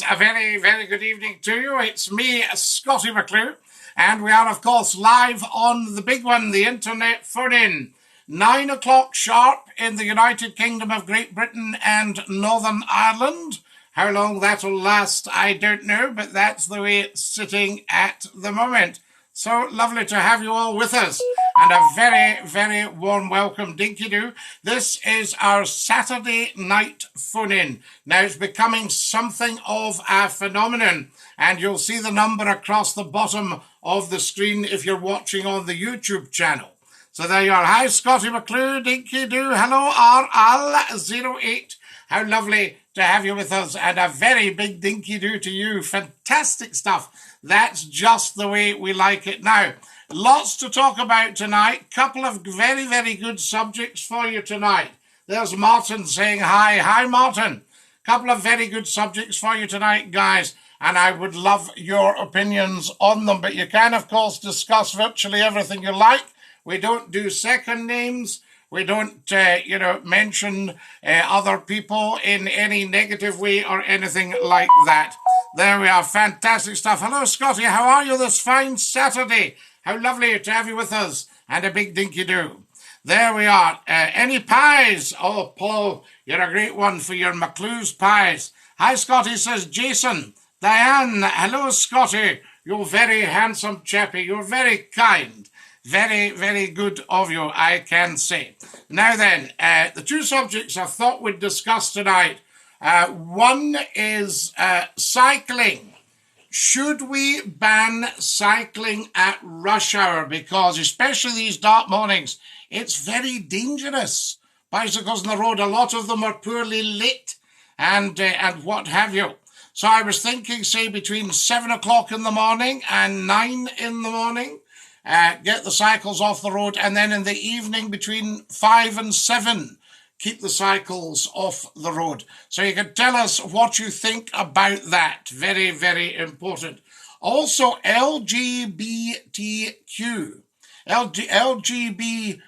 A very, very good evening to you. It's me, Scottie McClue, and we are, of course, live on the big one, the internet phone-in. 9 o'clock sharp in the United Kingdom of Great Britain and Northern Ireland. How long that'll last, I don't know, but that's the way it's sitting at the moment. So lovely to have you all with us, and a very, very warm welcome, Dinky Doo. This is our Saturday night phone-in. Now, it's becoming something of a phenomenon, and you'll see the number across the bottom of the screen if you're watching on the YouTube channel. So there you are. Hi, Scottie McClue, Dinky Doo. Hello, RL08. How lovely to have you with us, and a very big Dinky Doo to you. Fantastic stuff. That's just the way we like it. Now, lots to talk about tonight. Couple of very, very good subjects for you tonight. There's Martin saying hi. Hi, Martin. Couple of very good subjects for you tonight, guys, and I would love your opinions on them. But you can, of course, discuss virtually everything you like. We don't do second names. We don't, mention other people in any negative way or anything like that. There we are. Fantastic stuff. Hello, Scottie. How are you this fine Saturday? How lovely to have you with us. And a big Dinky Doo. There we are. Any pies? Oh, Paul, you're a great one for your McClue's pies. Hi, Scottie, says Jason. Diane, hello, Scottie. You're very handsome chappy. You're very kind. Very, very good of you, I can say. Now then, the two subjects I thought we'd discuss tonight. One is cycling. Should we ban cycling at rush hour? Because especially these dark mornings, it's very dangerous. Bicycles on the road, a lot of them are poorly lit and what have you. So I was thinking, say, between 7 o'clock in the morning and 9 in the morning, get the cycles off the road, and then in the evening between 5 and 7, keep the cycles off the road. So you can tell us what you think about that. Very, very important. Also, LGBTQ. LGBTQ.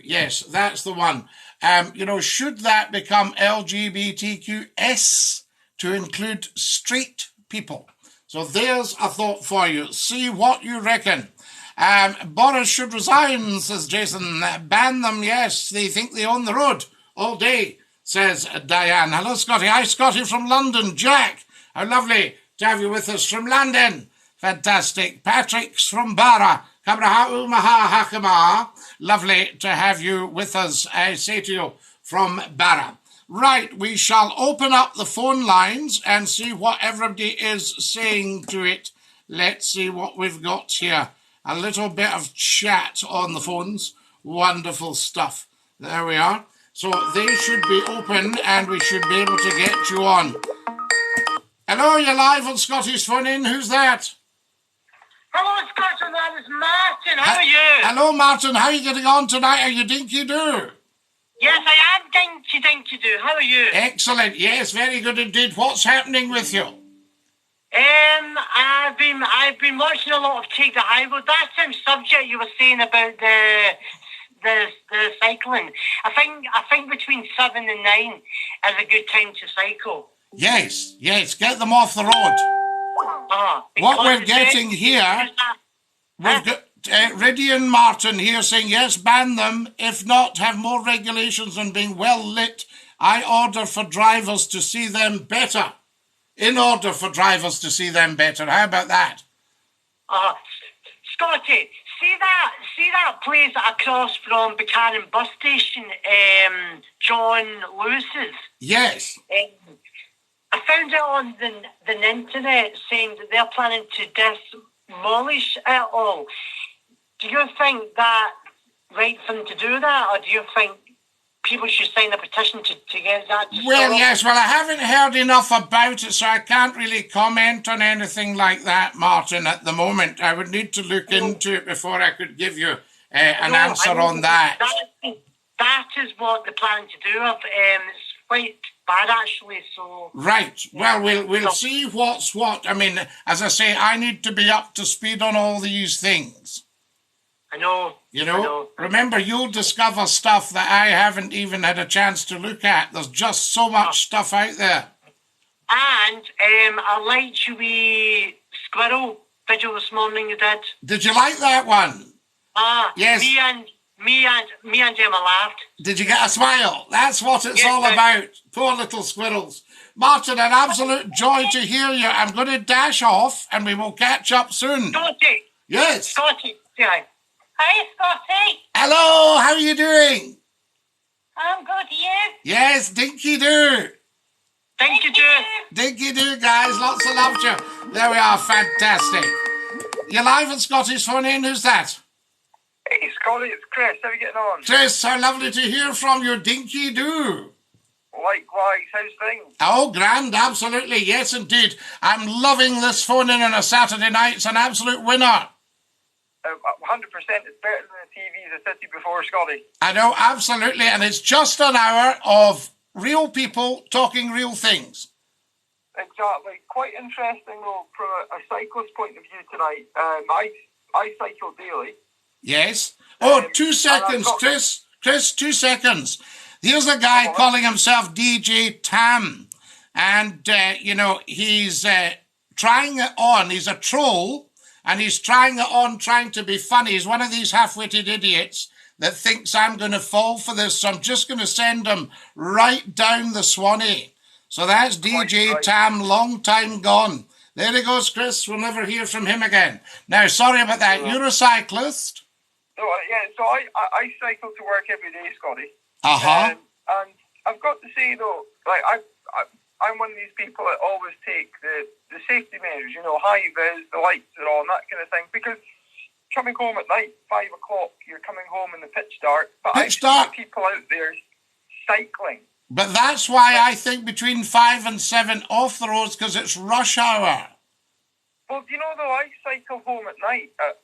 Yes, that's the one. Should that become LGBTQS to include straight people? So there's a thought for you. See what you reckon. Boris should resign, says Jason. Ban them, yes. They think they own the road all day, says Diane. Hello, Scottie. Hi, Scottie from London. Jack, how lovely to have you with us from London. Fantastic. Patrick's from Barra. Kabraha Maha Hakama. Lovely to have you with us, I say to you, from Barra. Right, we shall open up the phone lines and see what everybody is saying to it. Let's see what we've got here. A little bit of chat on the phones. Wonderful stuff. There we are. So they should be open and we should be able to get you on. Hello, you're live on Scottie's Phone-In. Who's that? Hello, Scottie. That is Martin. How are you? Hello, Martin. How are you getting on tonight? Are you Dinky Doo? Yes, I am Dinky Doo. How are you? Excellent. Yes, very good indeed. What's happening with you? I've been watching a lot of Take the High Road. That same subject you were saying about the cycling. I think between 7 and 9 is a good time to cycle. Yes. Get them off the road. What we're getting here, we've got Ridian Martin here saying, yes, ban them. If not, have more regulations on being well lit. I order for drivers to see them better. In order for drivers to see them better. How about that? Scottie, see that place across from Buchanan bus station, John Lewis's? Yes. I found it on the internet saying that they're planning to demolish it all. Do you think that right for them to do that, or do you think people should sign a petition to get that? Well, yes. Well, I haven't heard enough about it, so I can't really comment on anything like that, Martin, at the moment. I would need to look into it before I could give you an answer on that. That is what they're planning to do. It's quite bad, actually. So right. Well, we'll see what's what. I mean, as I say, I need to be up to speed on all these things. I know. Remember, you'll discover stuff that I haven't even had a chance to look at. There's just so much stuff out there. And I liked your wee squirrel video this morning you did. Did you like that one? Yes. Me and Emma laughed. Did you get a smile? That's what it's all about. Poor little squirrels. Martin, an absolute joy to hear you. I'm going to dash off and we will catch up soon. Scotty. Yes. Scotty. Yeah. Hi, Scotty. Hello, how are you doing? I'm good, you? Yes, dinky do. Dinky do. Dinky do, guys. Lots of love to you. There we are. Fantastic. You're live at Scotty's phone in. Who's that? Hey, Scotty, it's Chris. How are you getting on? Chris, how lovely to hear from you. Dinky do. Likewise, how's things? Oh, grand, absolutely. Yes, indeed. I'm loving this phone in on a Saturday night. It's an absolute winner. 100%. It's better than the TVs I said to you before, Scotty. I know, absolutely. And it's just an hour of real people talking real things. Exactly. Quite interesting, though, from a cyclist point of view tonight. I cycle daily. Yes. Oh, 2 seconds, Chris. Chris, 2 seconds. Here's a guy calling himself DJ Tam. And, he's trying it on. He's a troll. And he's trying it on, trying to be funny. He's one of these half-witted idiots that thinks I'm going to fall for this. So I'm just going to send him right down the Swanee. So that's DJ Tam, long time gone. There he goes, Chris. We'll never hear from him again. Now, sorry about that. You're a cyclist? So I cycle to work every day, Scotty. Uh-huh. And I've got to say, though, I'm one of these people that always take the safety measures, high vis, the lights are on, that kind of thing, because coming home at night, 5 o'clock, you're coming home in the pitch dark, but I see people out there cycling. But that's why I think between 5 and 7 off the roads, because it's rush hour. Well, though, I cycle home at night at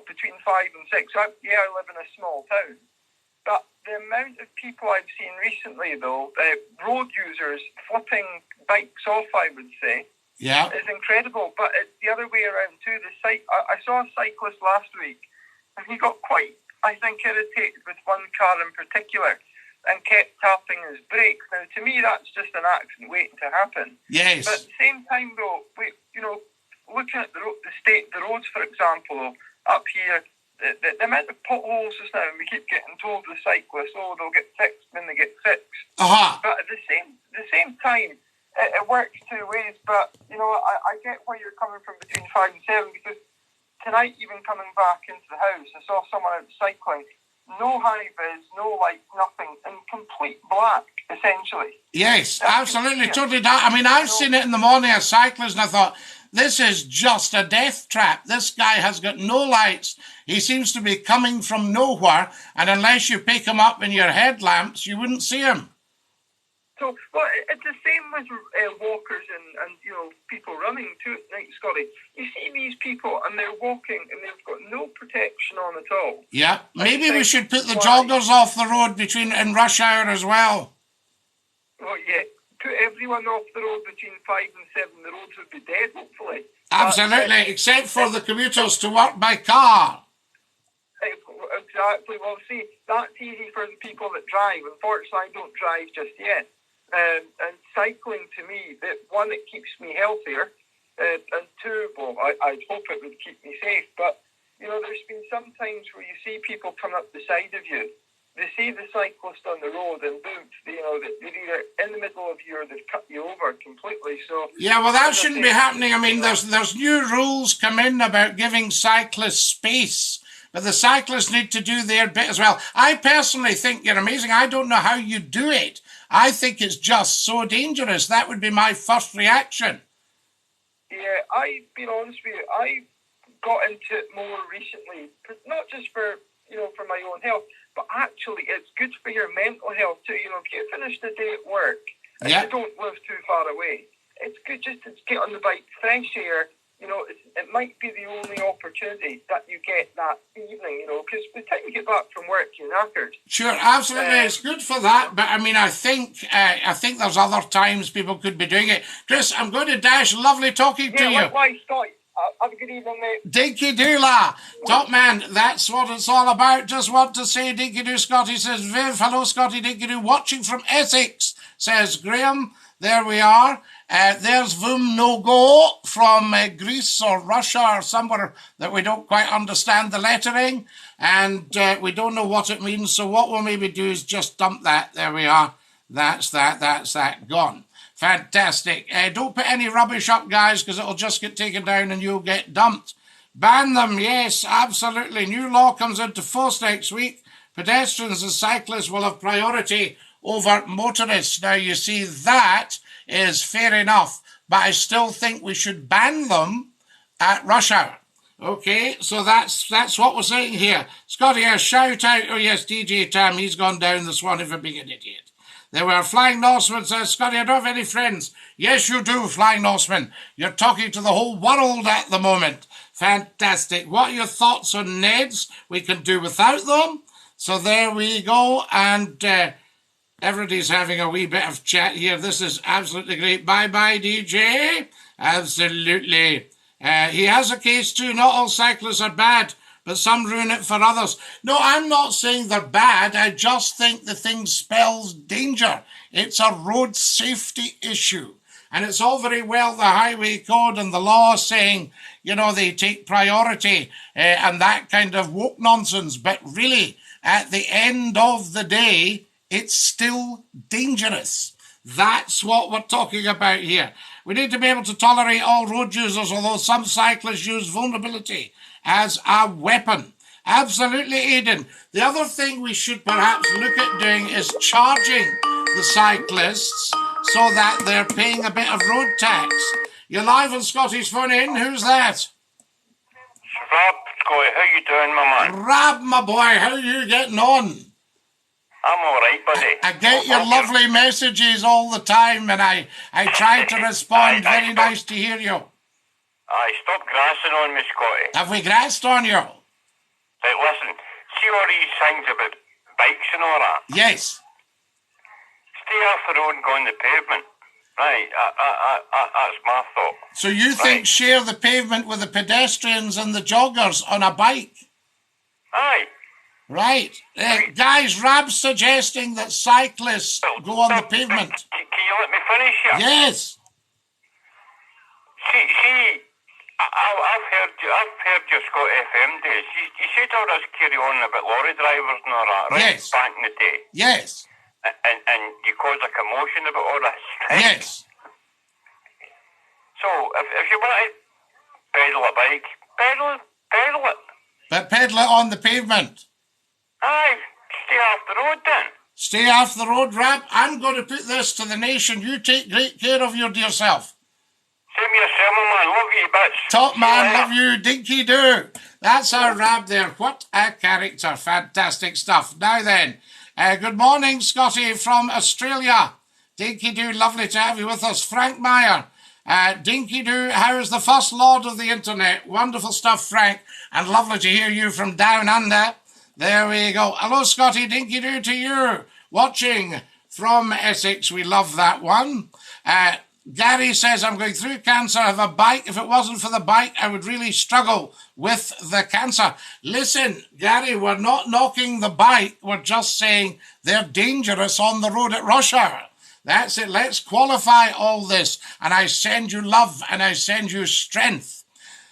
between 5 and 6. I live in a small town. But the amount of people I've seen recently, though, road users flipping bikes off, I would say, is incredible. But it's the other way around too. I saw a cyclist last week, and he got quite, I think, irritated with one car in particular and kept tapping his brakes. Now, to me, that's just an accident waiting to happen. Yes. But at the same time, though, looking at the state of the roads, for example, up here, the amount of potholes just now, and we keep getting told the cyclists, they'll get fixed when they get fixed. Uh-huh. But at the same time, it works two ways. But, I get where you're coming from between 5 and 7, because tonight, even coming back into the house, I saw someone out cycling, no high vis, no lights, nothing, in complete black, essentially. Yes, absolutely, totally. I mean, I've seen it in the morning as cyclists, and I thought, this is just a death trap. This guy has got no lights. He seems to be coming from nowhere, and unless you pick him up in your headlamps, you wouldn't see him. So, it's the same with walkers and people running too at night, Scotty. You see these people, and they're walking, and they've got no protection on at all. Yeah, maybe we should put the joggers off the road in rush hour as well. Well, yeah. Put everyone off the road between 5 and 7, the roads would be dead, hopefully. Absolutely, except for the commuters to work by car. Exactly. Well, see, that's easy for the people that drive. Unfortunately, I don't drive just yet. And cycling, to me, one, it keeps me healthier, and two, well, I'd hope it would keep me safe. But, there's been some times where you see people come up the side of you. They see the cyclist on the road, and boom, they're either in the middle of you or they've cut you over completely. So yeah, well, that shouldn't be happening. I mean, there's new rules come in about giving cyclists space, but the cyclists need to do their bit as well. I personally think you're amazing. I don't know how you do it. I think it's just so dangerous. That would be my first reaction. Yeah, I've been honest with you. I got into it more recently, not just for my own health, but actually it's good for your mental health too. If you finish the day at work and you don't live too far away, it's good just to get on the bike, fresh air. It might be the only opportunity that you get that evening, because by the time you get back from work, you're knackered. Sure, absolutely, it's good for that. But I mean, I think there's other times people could be doing it. Chris, I'm going to dash. Lovely talking to you. Likewise, Scott. Have a good evening, mate. Dinky Doola, top man, that's what it's all about. Just want to say, Dinky Doo, Scotty says, Viv, hello, Scotty, Dinky Doo, watching from Essex, says Graham. There we are. There's Vum No Go from Greece or Russia or somewhere that we don't quite understand the lettering, and we don't know what it means. So what we'll maybe do is just dump that. There we are. That's that. Gone. Fantastic. Don't put any rubbish up, guys, because it'll just get taken down and you'll get dumped. Ban them, yes, absolutely. New law comes into force next week. Pedestrians and cyclists will have priority over motorists. Now, you see, that is fair enough, but I still think we should ban them at rush hour. Okay, so that's what we're saying here. Scotty, a shout out. Oh, yes, DJ Tam, he's gone down the Swanee for being an idiot. There were Flying Norseman says, Scotty, I don't have any friends. Yes, you do, Flying Norseman. You're talking to the whole world at the moment. Fantastic. What are your thoughts on Neds? We can do without them. So there we go. And everybody's having a wee bit of chat here. This is absolutely great. Bye-bye, DJ. Absolutely. He has a case too. Not all cyclists are bad, but some ruin it for others. No, I'm not saying they're bad. I just think the thing spells danger. It's a road safety issue. And it's all very well the highway code and the law saying, you know, they take priority and that kind of woke nonsense. But really, at the end of the day, it's still dangerous. That's what we're talking about here. We need to be able to tolerate all road users, although some cyclists use vulnerability as a weapon. Absolutely, Aidan. The other thing we should perhaps look at doing is charging the cyclists so that they're paying a bit of road tax. You're live on Scotty's Phone In. Who's that? Rob, Scotty, how you doing, my man? Rob, my boy, how are you getting on? I'm all right, buddy. I get your lovely messages all the time, and I try to respond. Very nice to hear you. Aye, stop grassing on me, Scotty. Have we grassed on you? Right, listen, see all these things about bikes and all that? Yes. Stay off the road and go on the pavement. Right, that's my thought. So you think share the pavement with the pedestrians and the joggers on a bike? Aye. Right. Guys, Rab's suggesting that cyclists go on the pavement. Can you let me finish here? Yes. See, I've heard your Scott FM days. You said all this carry on about lorry drivers and all that, right? Yes. Back in the day. Yes. And you caused a commotion about all this, right? Yes. So, if you want to pedal a bike, pedal it. But pedal it on the pavement. Aye, stay off the road then. Stay off the road, Rab. I'm going to put this to the nation. You take great care of your dear self. Same yourself, my man. Love you, bitch. Top man, love you, dinky do. That's our Rab there. What a character. Fantastic stuff. Now then, good morning, Scotty from Australia. Dinky do, lovely to have you with us. Frank Meyer. Dinky do, how's the first lord of the internet? Wonderful stuff, Frank. And lovely to hear you from down under. There we go. Hello, Scotty. Dinky do to you. Watching from Essex. We love that one. Gary says, I'm going through cancer. I have a bike. If it wasn't for the bike, I would really struggle with the cancer. Listen, Gary, we're not knocking the bike. We're just saying they're dangerous on the road at rush hour. That's it. Let's qualify all this. And I send you love and I send you strength.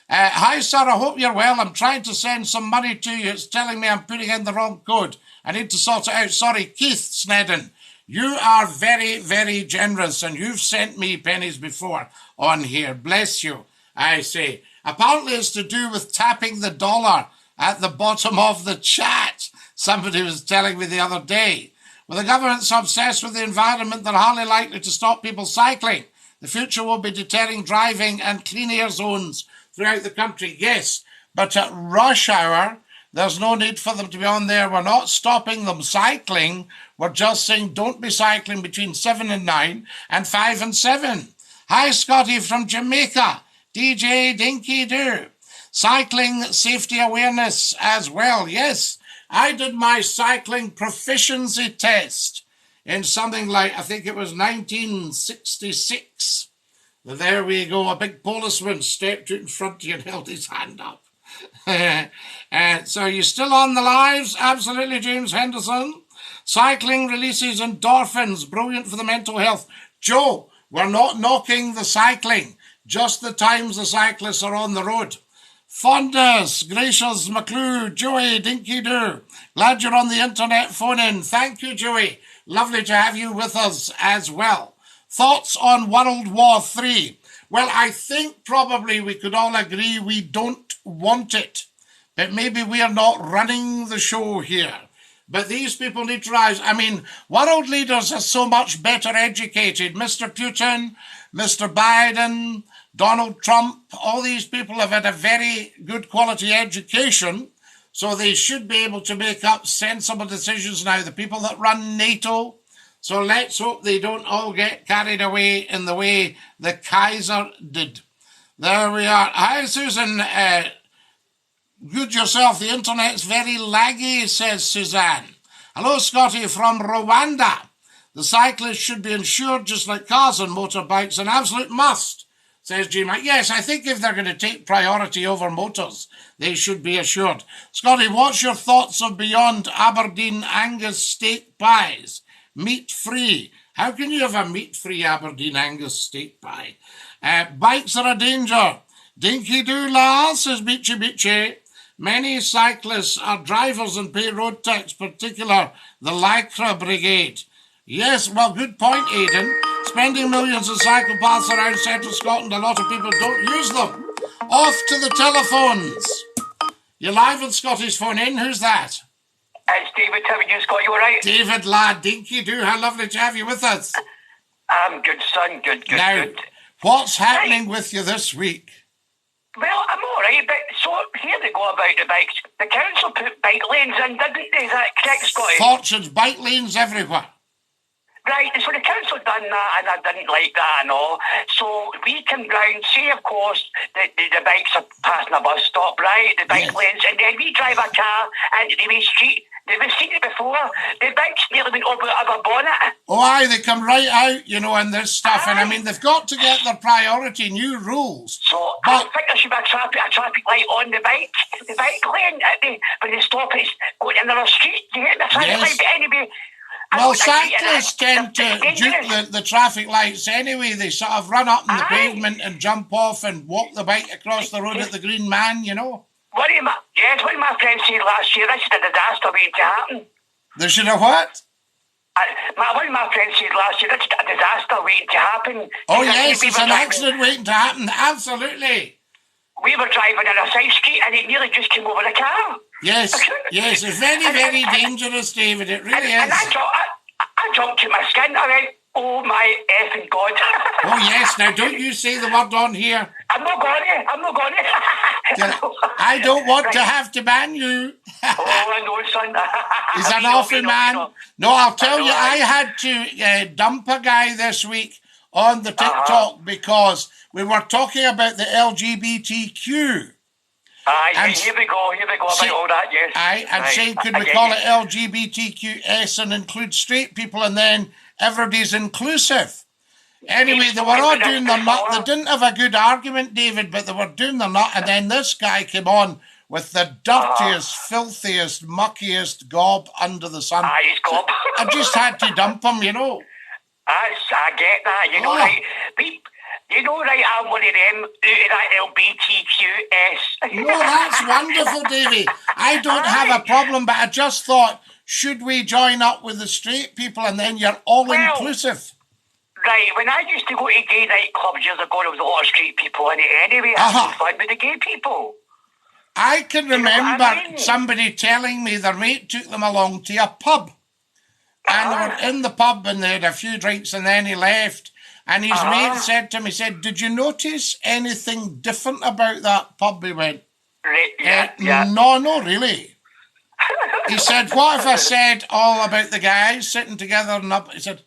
Hi, sir. I hope you're well. I'm trying to send some money to you. It's telling me I'm putting in the wrong code. I need to sort it out. Sorry, Keith Snedden. You are very, very generous, and you've sent me pennies before on here. Bless you, I say. Apparently it's to do with tapping the dollar at the bottom of the chat. Somebody was telling me the other day. Well, the government's obsessed with the environment. They're hardly likely to stop people cycling. The future will be deterring driving and clean air zones throughout the country. Yes, but at rush hour, there's no need for them to be on there. We're not stopping them cycling. We're just saying don't be cycling between 7 and 9 and 5 and 7. Hi, Scotty from Jamaica. DJ Dinky Doo. Cycling safety awareness as well. Yes, I did my cycling proficiency test in something like, I think it was 1966. There we go. A big policeman stepped out in front of you and held his hand up. So you're still on the lives? Absolutely, James Henderson. Cycling releases endorphins, brilliant for the mental health. Joe, We're not knocking the cycling, just the times the cyclists are on the road. Fondness, Gracious McClue, Joey, Dinky Doo. Glad you're on the internet phone in. Thank you, Joey. Lovely to have you with us as well. Thoughts on World War III? Well, I think probably we could all agree we don't want it. But maybe we are not running the show here. But these people need to rise. I mean, world leaders are so much better educated. Mr. Putin, Mr. Biden, Donald Trump, all these people have had a very good quality education, so they should be able to make up sensible decisions now. The people that run NATO, so let's hope they don't all get carried away in the way the Kaiser did. There we are. Hi, Susan. Good yourself. The internet's very laggy, says Suzanne. Hello, Scotty from Rwanda. The cyclists should be insured just like cars and motorbikes, an absolute must, says G-Mac. Yes, I think if they're going to take priority over motors, they should be assured. Scotty, what's your thoughts of Beyond Aberdeen Angus steak pies? Meat-free. How can you have a meat-free Aberdeen Angus steak pie? Bikes are a danger. Dinky Doo La, says Beachy Beachy. Many cyclists are drivers and pay road tax, particular the Lycra Brigade. Yes, well, good point, Aidan. Spending millions on cycle paths around central Scotland, a lot of people don't use them. Off to the telephones. You're live on Scottish Phone In. Who's that? It's David. How are you, Scott? You all right? David Ladd, Dinky Doo. How lovely to have you with us. I'm good, son. Good. Now, what's happening with you this week? Well, I'm all right, but so here they go about the bikes. The council put bike lanes in, didn't they? Is that correct, Scotty? Fortunes, bike lanes everywhere. Right, so the council done that, and I didn't like that and all. So we come round, say, of course, the bikes are passing a bus stop, right? The bike lanes, and then we drive a car into the main street. They've seen it before. The bikes nearly went over a bonnet. Oh, aye, they come right out, you know, and this stuff. Aye. And I mean, they've got to get their priority, new rules. So I think there should be a traffic light on the bike lane. When they stop, it's going in another street. You get the traffic light, but anyway. Well, cyclists tend to dupe the traffic lights anyway. They sort of run up on the pavement and jump off and walk the bike across the road at the Green Man, you know. One of my friends said last year, this is a disaster waiting to happen. There should have what? One of my friends said last year, this is a disaster waiting to happen. Oh, yes, it's an accident waiting to happen. Absolutely. We were driving on a side street and it nearly just came over the car. Yes, it's very, very dangerous, David. It really is. And I jumped to my skin. I went, oh my effing God. Oh, yes. Now, don't you say the word on here. I'm not going to. I don't want to have to ban you. I know, son. He's an awful man. No, I'll tell you, I had to dump a guy this week on the TikTok because we were talking about the LGBTQ. Here we go about all that, yes. I'm saying, could we call it LGBTQS and include straight people, and then everybody's inclusive? Anyway, they were all doing their nut. They didn't have a good argument, David, but they were doing their nut, and then this guy came on with the dirtiest, filthiest, muckiest gob under the sun. He's gob. I just had to dump him, you know. I get that, you know, right? You know, right, I'm one of them, out of that LBTQS. No, that's wonderful, Davey. I don't have a problem, but I just thought, should we join up with the straight people and then you're all-inclusive? Right, when I used to go to gay nightclubs years ago, there was a lot of straight people in it anyway. I had fun with the gay people. I can remember somebody telling me their mate took them along to a pub. And they were in the pub and they had a few drinks and then he left. And his mate said to him, he said, did you notice anything different about that pub? He went, No, really. He said, what if I said all about the guys sitting together and up? He said,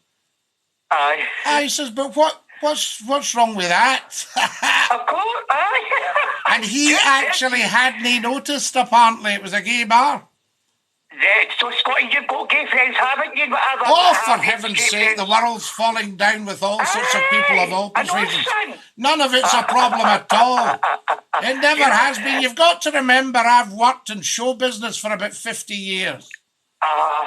he says, but what's wrong with that? Of course, And he actually hadn't noticed, apparently. It was a gay bar. Yeah, so Scotty, you've got gay friends, haven't you? For heaven's sake, the world's falling down with all sorts of people of all persuasions. None of it's a problem at all. It never has been. You've got to remember, I've worked in show business for about 50 years.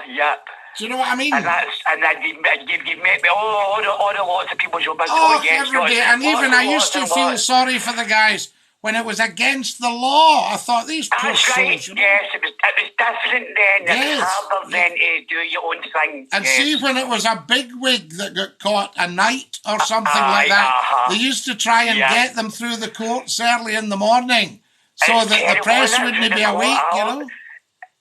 Yep. Do you know what I mean? And then you met me all the lots of people who Oh, every day. And even I used to feel sorry for the guys when it was against the law. I thought, these poor That's souls. right, You know? yes, it was different then. Yes. It was harder then to do your own thing. And yes. see, when it was a big wig that got caught, a night or something Aye, like that, uh-huh. they used to try and Yeah. get them through the courts early in the morning so It's that the terrible, press isn't it? wouldn't be Through the awake, court you hours. know.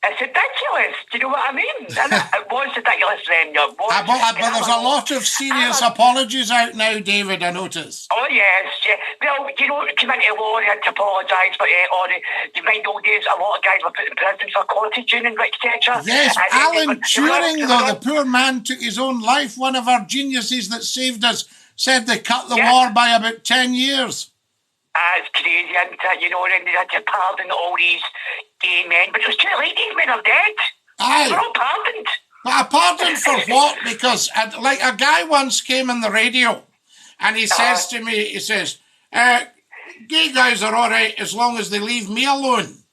It's ridiculous. Do you know what I mean? It was ridiculous then. It was. But there's a lot of serious apologies out now, David, I notice. Oh, yes, yeah. Well, you know, come into law and had to apologise for you mind old days, a lot of guys were put in prison for cottaging and etc. Yes, And Alan Turing, though, the poor man took his own life. One of our geniuses that saved us said they cut the Yeah. war by about 10 years. It's crazy, isn't it? You know, and they had to pardon all these gay men, but it was too late, these men are dead. Aye. They're all pardoned. But a pardon for what? Because, like, a guy once came on the radio and he says to me, he says, gay guys are all right as long as they leave me alone.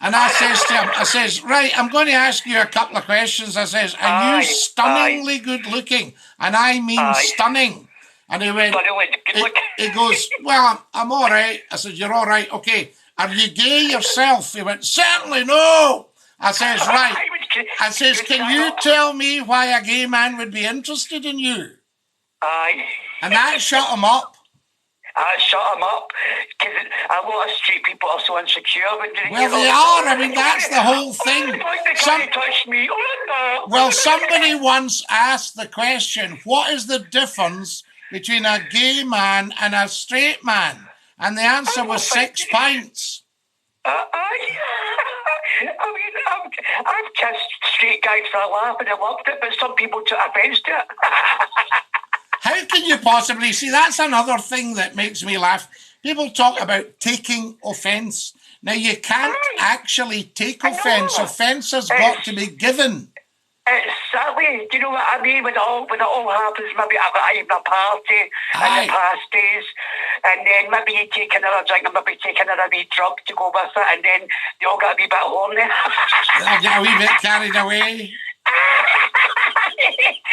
And I says to him, I says, right, I'm going to ask you a couple of questions. I says, are you stunningly good looking? And I mean stunning. And he went, he goes, well, I'm all right. I said, you're all right. Okay. Are you gay yourself? He went, certainly no. I says, right. I says, can you tell me why a gay man would be interested in you? Aye. And that shut him up. Shut him up. Because a lot of straight people are so insecure. Well, they are. I mean, that's the whole thing. They can't touch me. Oh, no. Well, somebody once asked the question, what is the difference between a gay man and a straight man? And the answer was 6 pints. I mean, I've kissed straight guys for a laugh and I loved it, but some people took offence to it. How can you possibly see? That's another thing that makes me laugh. People talk about taking offence. Now, you can't actually take offence. Offence has got to be given. It's silly. Do you know what I mean? When it all happens, maybe I'm a party in the past days, and then maybe you take another drink and maybe take another wee drug to go with it, and then they all get a wee bit horny. They'll get a wee bit carried away.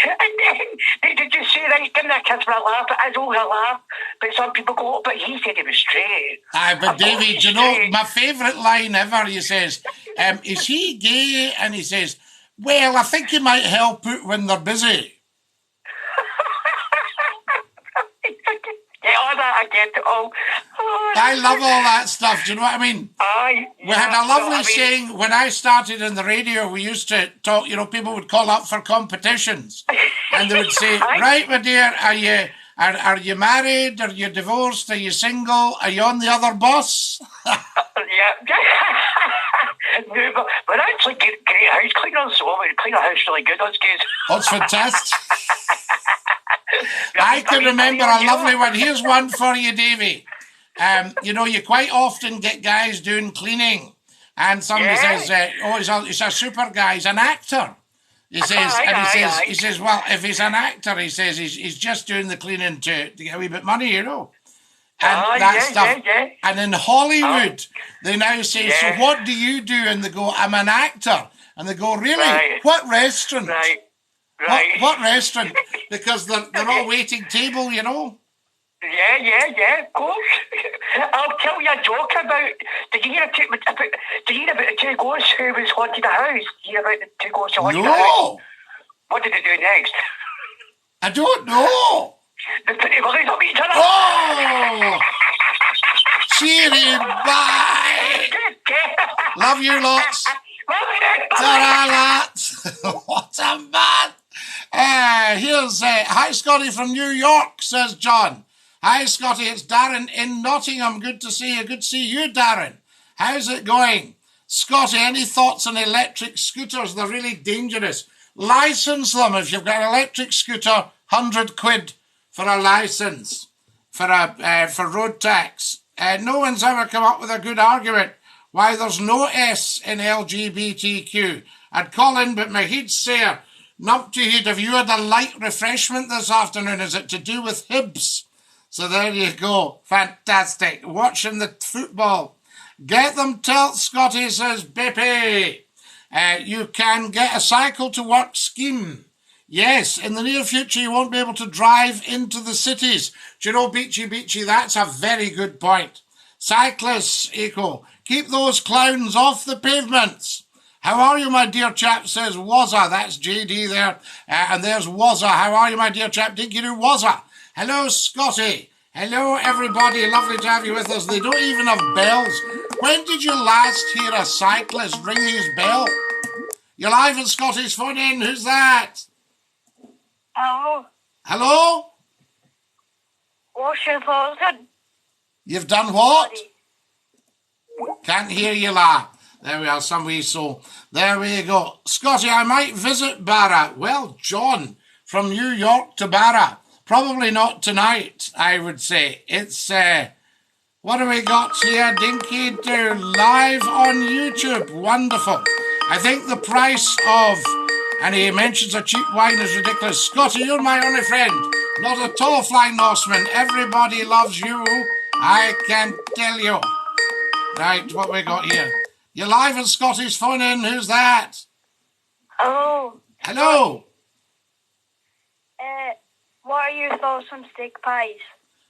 And then did you say, right, give me a kiss for a laugh? It's all a laugh. But some people go, oh, but he said he was straight. Aye, but David, you know, my favourite line ever, he says, is he gay? And he says, well, I think he might help out when they're busy. Yeah, all that, I get it all. I love all that stuff, do you know what I mean? Aye. We had a lovely saying, when I started in the radio, we used to talk, you know, people would call up for competitions. And they would say, right, my dear, are you married? Are you divorced? Are you single? Are you on the other bus? Yeah. No, but we're actually great house cleaners, so we clean our house really good, us guys. That's fantastic. I can remember a lovely one. Here's one for you, Davey. You know, you quite often get guys doing cleaning, and somebody says, "Oh, he's a super guy. He's an actor." He says, he says, "Well, if he's an actor, he says he's just doing the cleaning to get a wee bit of money, you know." And that stuff. And in Hollywood, they now say, so what do you do? And they go, I'm an actor. And they go, really? Right. What restaurant? Right. What restaurant? Because they're all waiting table, you know. Yeah, of course. I'll tell you a joke about. Did you hear about the two ghosts who was haunted the house? Did you hear about the two ghosts who haunted the house? What did they do next? I don't know. They put their willies up each other. Oh! Cheery, bye! Love you lots. Ta-ra, lads. What a man. Here's, hi, Scotty from New York, says John. Hi, Scotty, it's Darren in Nottingham. Good to see you. Good to see you, Darren. How's it going? Scotty, any thoughts on electric scooters? They're really dangerous. License them. If you've got an electric scooter, 100 quid for a license, for road tax. No one's ever come up with a good argument why there's no S in LGBTQ. I'd call in, but my head's sore. Numpty, have you had a light refreshment this afternoon? Is it to do with Hibs? So there you go. Fantastic. Watching the football. Get them tilt, Scotty, says Bippy. you can get a cycle to work scheme. Yes, in the near future, you won't be able to drive into the cities. Do you know, Beachy, that's a very good point. Cyclists, Eco, keep those clowns off the pavements. How are you, my dear chap, says Wazza. That's JD there. And there's Wazza. How are you, my dear chap? Dinky do Wazza. Hello, Scotty. Hello, everybody. Lovely to have you with us. They don't even have bells. When did you last hear a cyclist ring his bell? You're live in Scotty's phone in. Who's that? Hello. Hello? What's your thoughts on? You've done what? Can't hear you, lad. There we are, some wee soul. There we go. Scotty, I might visit Barra. Well, John, from New York to Barra. Probably not tonight, I would say. It's, what do we got here? Dinky Do, live on YouTube. Wonderful. I think the price of, and he mentions a cheap wine is ridiculous. Scotty, you're my only friend. Not at all, Flying Norseman. Everybody loves you, I can tell you. Right, what we got here? You're live on Scotty's phone in. Who's that? Hello. Hello. What are your thoughts on steak pies?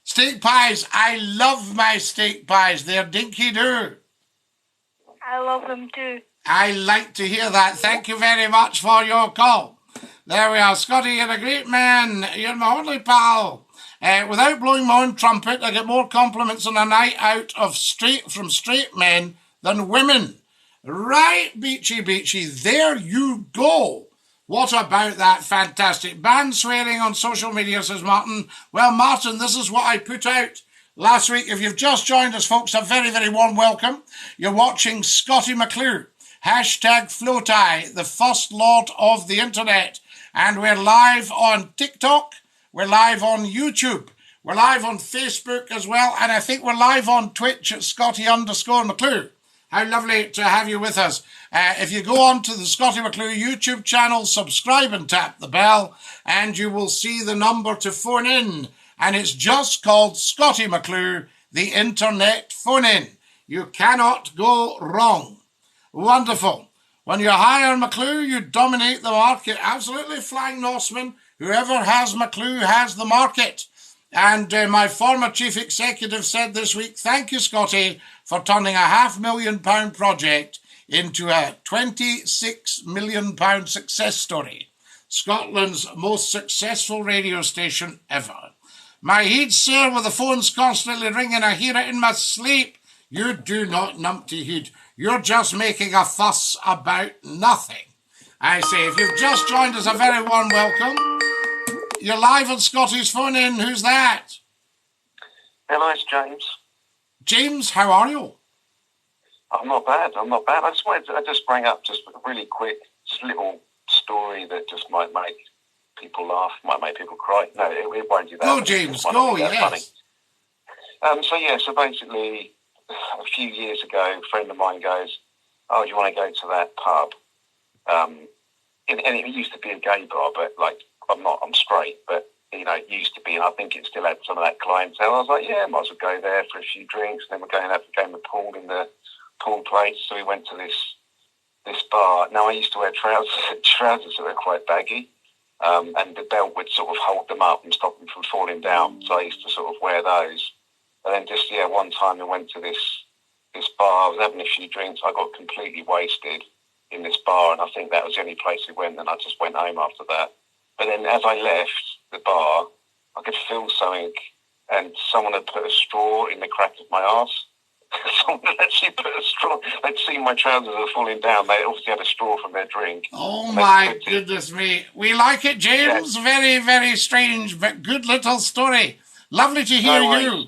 Steak pies. I love my steak pies. They're dinky do. I love them too. I like to hear that. Thank you very much for your call. There we are. Scotty, you're a great man. You're my only pal. Without blowing my own trumpet, I get more compliments on a night out from straight men than women. Right, Beachy. There you go. What about that fantastic ban swearing on social media, says Martin. Well, Martin, this is what I put out last week. If you've just joined us, folks, a very, very warm welcome. You're watching Scotty McClue, #Floatie, the first lord of the internet. And we're live on TikTok. We're live on YouTube. We're live on Facebook as well. And I think we're live on Twitch at Scotty_McClue. How lovely to have you with us. If you go on to the Scotty McClue YouTube channel, subscribe and tap the bell, and you will see the number to phone in. And it's just called Scotty McClue, the internet phone in. You cannot go wrong. Wonderful. When you're high on McClue, you dominate the market. Absolutely, Flying Norseman. Whoever has McClue has the market. And my former chief executive said this week, thank you, Scotty, for turning a £500,000 project into a £26 million success story. Scotland's most successful radio station ever. My head, sir, with the phones constantly ringing, I hear it in my sleep. You do not numpty heed. You're just making a fuss about nothing. I say, if you've just joined us, a very warm welcome. You're live on Scotty's phone in. Who's that? Hello, it's James. James, how are you? I'm not bad. I just wanted to bring up just a really quick, just little story that just might make people laugh, might make people cry. No, it won't do that. Go, James, go, yes. So basically, a few years ago, a friend of mine goes, oh, do you want to go to that pub? And it used to be a gay bar, but like, I'm straight, but you know, it used to be, and I think it still had some of that clientele. I was like, yeah, might as well go there for a few drinks, and then we're going to have a game of pool in the pool place. So we went to this bar. Now, I used to wear trousers that were quite baggy, and the belt would sort of hold them up and stop them from falling down. So I used to sort of wear those. And then just, one time we went to this bar. I was having a few drinks. I got completely wasted in this bar, and I think that was the only place we went, and I just went home after that. But then as I left the bar, I could feel something, and someone had put a straw in the crack of my arse. Someone had actually put a straw. They'd seen my trousers were falling down. They obviously had a straw from their drink. Oh, my goodness me. We like it, James. Yeah. Very, very strange, but good little story. Lovely to hear you.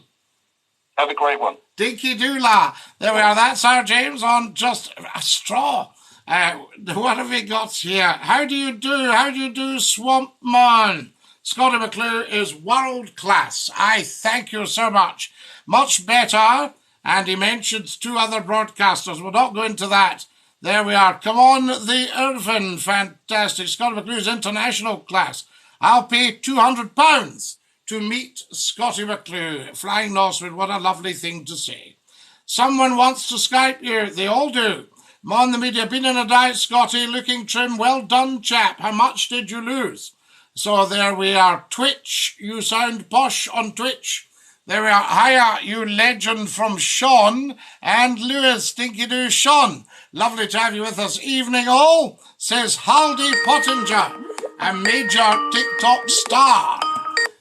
Have a great one. Dinky Doola. There we are. That's our James on just a straw. What have we got here? How do you do, Swampman? Scotty McClue is world class. I thank you so much. Much better. And he mentions two other broadcasters. We'll not go into that. There we are. Come on, the Irvin. Fantastic. Scotty McClue's international class. I'll pay £200 to meet Scotty McClue. Flying Norseman, what a lovely thing to say. Someone wants to Skype you. They all do. I'm on the media. Been in a diet, Scotty. Looking trim. Well done, chap. How much did you lose? So there we are. Twitch. You sound posh on Twitch. There we are. Hiya, you legend from Sean and Lewis. Stinky do, Sean. Lovely to have you with us. Evening all, says Haldy Pottinger, a major TikTok star.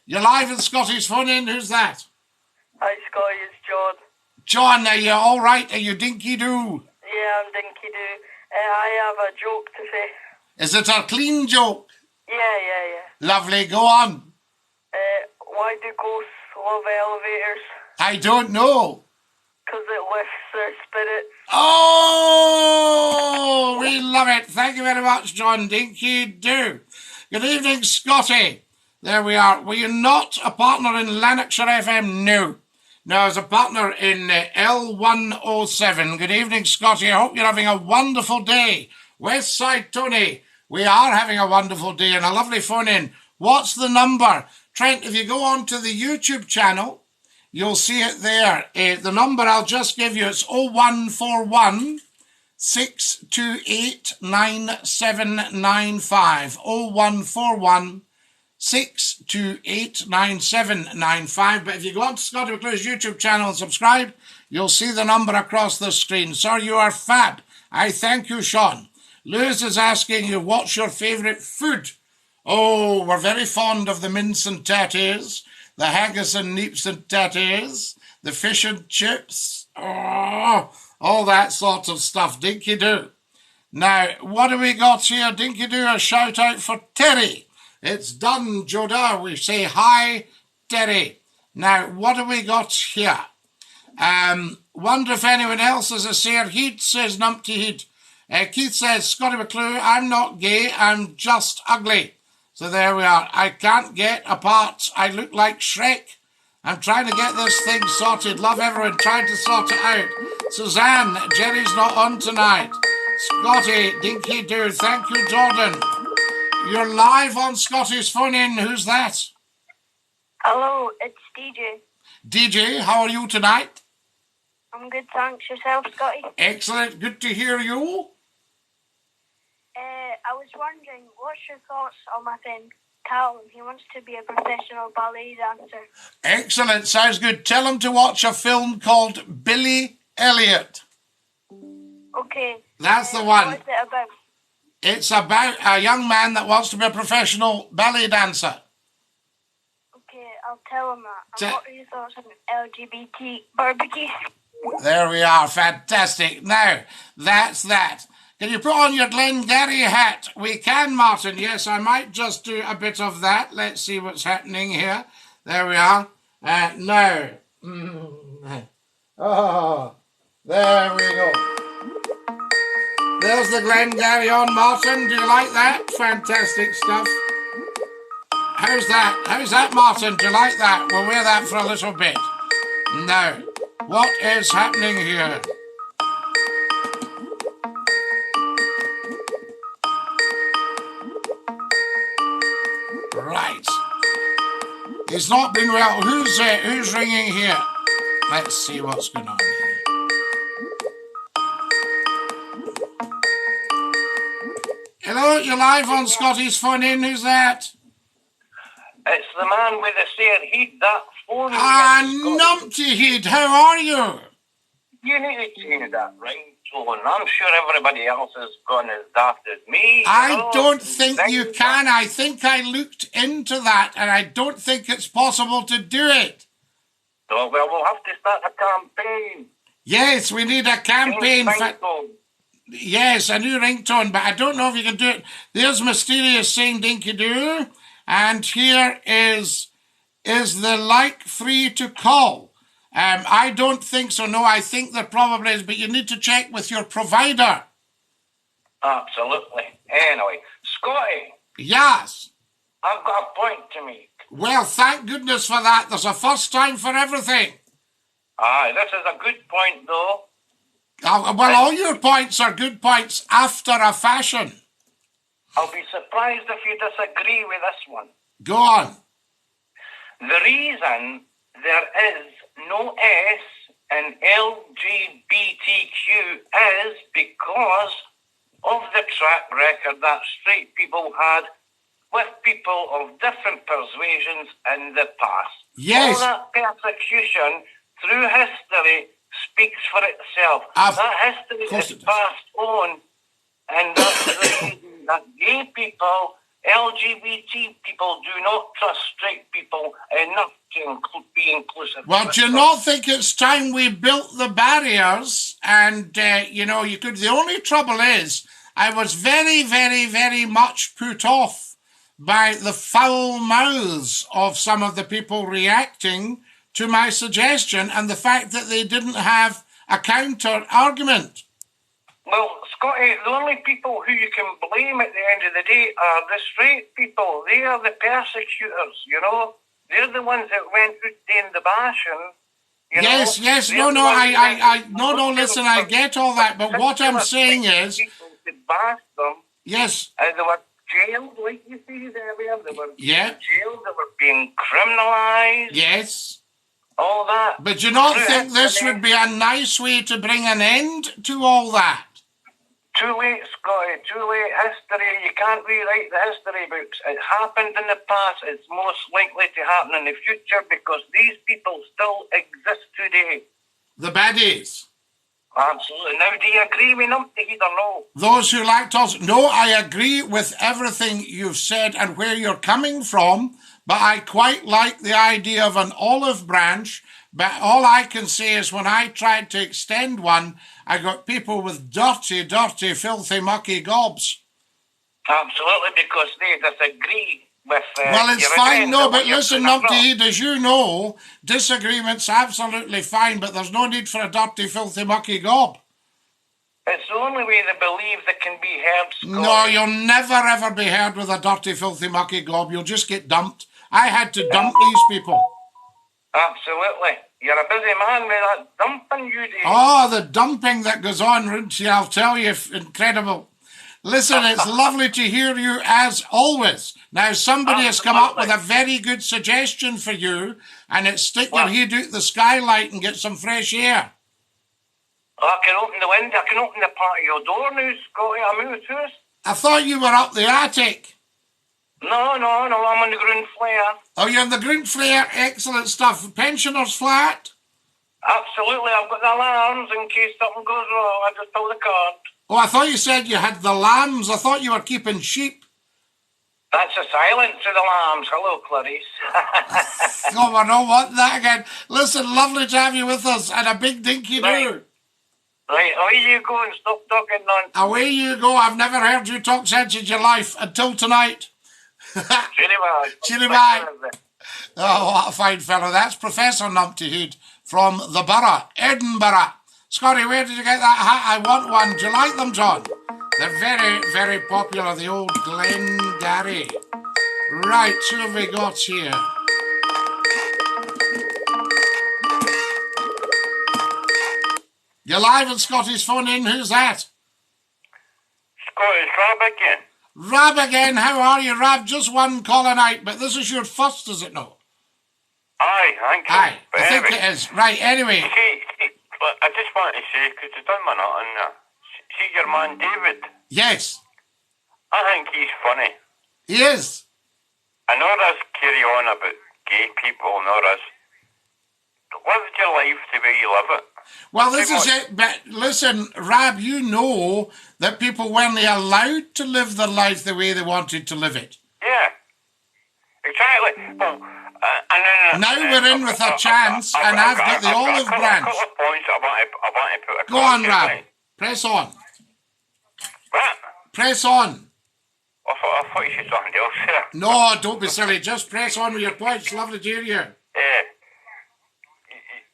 You're live in Scotty's phone in. Who's that? Hi, Scotty, it's John. John, are you all right? Are you dinky do? Yeah, I'm Dinky Doo. I have a joke to say. Is it a clean joke? Yeah. Lovely, go on. Why do ghosts love elevators? I don't know. Because it lifts their spirits. Oh, we love it. Thank you very much, John. Dinky do. Good evening, Scotty. There we are. Were you not a partner in Lanarkshire FM? No. No, I was a partner in L107. Good evening, Scotty. I hope you're having a wonderful day. West Side Tony, we are having a wonderful day and a lovely phone in. What's the number? Trent, if you go on to the YouTube channel, you'll see it there. The number I'll just give you is 0141 628 9795. 0141 628 9795. But if you go on to Scotty McClure's YouTube channel and subscribe, you'll see the number across the screen. Sir, you are fab. I thank you, Sean. Lewis is asking you, what's your favourite food? Oh, we're very fond of the mince and tatties, the haggis and neeps and tatties, the fish and chips, all that sort of stuff. Dinky do. Now, what do we got here? Dinky do, a shout out for Terry. It's done, Joda. We say hi, Terry. Now, what do we got here? Wonder if anyone else has a Sir Heed, says Numpty Heed. Keith says, Scotty McClure, I'm not gay, I'm just ugly. So there we are. I can't get apart. I look like Shrek. I'm trying to get this thing sorted. Love everyone. Trying to sort it out. Suzanne, Jerry's not on tonight. Scotty, Dinky do. Thank you, Jordan. You're live on Scotty's phone in. Who's that? Hello, it's DJ. DJ, how are you tonight? I'm good, thanks. Yourself, Scotty? Excellent. Good to hear you. I was wondering, what's your thoughts on my friend Callum? He wants to be a professional ballet dancer. Excellent. Sounds good. Tell him to watch a film called Billy Elliot. Okay. That's the one. What's it about? It's about a young man that wants to be a professional ballet dancer. Okay, I'll tell him that. And what are your thoughts on LGBT barbecue? There we are. Fantastic. Now, that's that. Can you put on your Glengarry hat? We can, Martin. Yes, I might just do a bit of that. Let's see what's happening here. There we are. Now. Oh, there we go. There's the Glengarry on, Martin. Do you like that? Fantastic stuff. How's that? How's that, Martin? Do you like that? We'll wear that for a little bit. Now, what is happening here? Right. He's not been well. Who's ringing here? Let's see what's going on here. Hello, you're live on Scotty's phone in. Who's that? It's the man with the Sir Heed, that phone. Numpty Heed, how are you? You need to change that ringtone. I'm sure everybody else has gone as daft as me. I don't think you can. I think I looked into that, and I don't think it's possible to do it. So, well, we'll have to start a campaign. Yes, we need a campaign. Yes, a new ringtone, but I don't know if you can do it. There's Mysterious saying Dinky Doo, and here is the like free to call. I don't think so, no, I think there probably is, but you need to check with your provider. Absolutely. Anyway, Scotty. Yes. I've got a point to make. Well, thank goodness for that. There's a first time for everything. Aye, this is a good point, though. Well, all your points are good points after a fashion. I'll be surprised if you disagree with this one. Go on. The reason there is no S in LGBTQ is because because of the track record that straight people had with people of different persuasions in the past. Yes. All that persecution through history speaks for itself. That history is passed on, and that's the reason that gay people, LGBT people do not trust straight people enough to be inclusive. Well, do you not think it's time we built the barriers? And, you could, the only trouble is, I was very, very, very much put off by the foul mouths of some of the people reacting to my suggestion and the fact that they didn't have a counter argument. Well, Scotty, the only people who you can blame at the end of the day are the straight people. They are the persecutors, They're the ones that went through doing the bashing. Yes, listen, I get all that, but what I'm saying is... To bash them. Yes. And they were jailed, like you said earlier. They were jailed, they were being criminalised. Yes. All that. But do you not think this would be a nice way to bring an end to all that? Too late, Scotty, too late. History, you can't rewrite the history books. It happened in the past. It's most likely to happen in the future because these people still exist today. The baddies. Absolutely. Now, do you agree with them or no? Those who lactose... No, I agree with everything you've said and where you're coming from, but I quite like the idea of an olive branch. But all I can say is when I tried to extend one, I got people with dirty, dirty, filthy, mucky gobs. Absolutely, because they disagree with... well, it's fine, no, but listen, Numpty, as you know, disagreement's absolutely fine, but there's no need for a dirty, filthy, mucky gob. It's the only way they believe they can be heard, Scotty. No, you'll never, ever be heard with a dirty, filthy, mucky gob. You'll just get dumped. I had to dump these people. Absolutely. You're a busy man with that dumping you do. Oh, the dumping that goes on, Rinty, I'll tell you, incredible. Listen, it's lovely to hear you as always. Now, somebody has come up with a very good suggestion for you, and it's stick your head out the skylight and get some fresh air. I can open the window. I can open the part of your door now, Scotty. I'm out of the house. I thought you were up the attic. No, I'm on the ground floor. Oh, you're on the ground floor? Excellent stuff. Pensioners flat? Absolutely. I've got the alarms in case something goes wrong. I just pull the card. Oh, I thought you said you had the lambs. I thought you were keeping sheep. That's a silence to the lambs. Hello, Clarice. Oh, I don't want that again. Listen, lovely to have you with us, and a big dinky do. Right, away you go and stop talking nonsense. Away you go. I've never heard you talk sense in your life until tonight. Chilly bye. Oh, what a fine fellow. That's Professor Numpty Head from the borough, Edinburgh. Scotty, where did you get that hat? I want one. Do you like them, John? They're very, very popular, the old Glengarry. Right, who have we got here? You're live on Scotty's phone in. Who's that? Scotty's Rob again. Rab again, how are you, Rab? Just one call a night, but this is your first, is it not? Aye, thank you. Aye, I think it is. Right, anyway. See, I just want to say, because it's done my nut on there. See your man David? Yes. I think he's funny. He is. I know us carry on about gay people and all us. Live your life the way you live it. Well, this is it, but listen, Rab, you know that people weren't allowed to live their life the way they wanted to live it. Yeah, exactly. Well, now we're in with a chance, and I've got the olive branch. A couple of points I want to put across. Go on, Rab. Press on. What? Press on. I thought you said something else here. No, don't be silly. Just press on with your points. Lovely to hear you.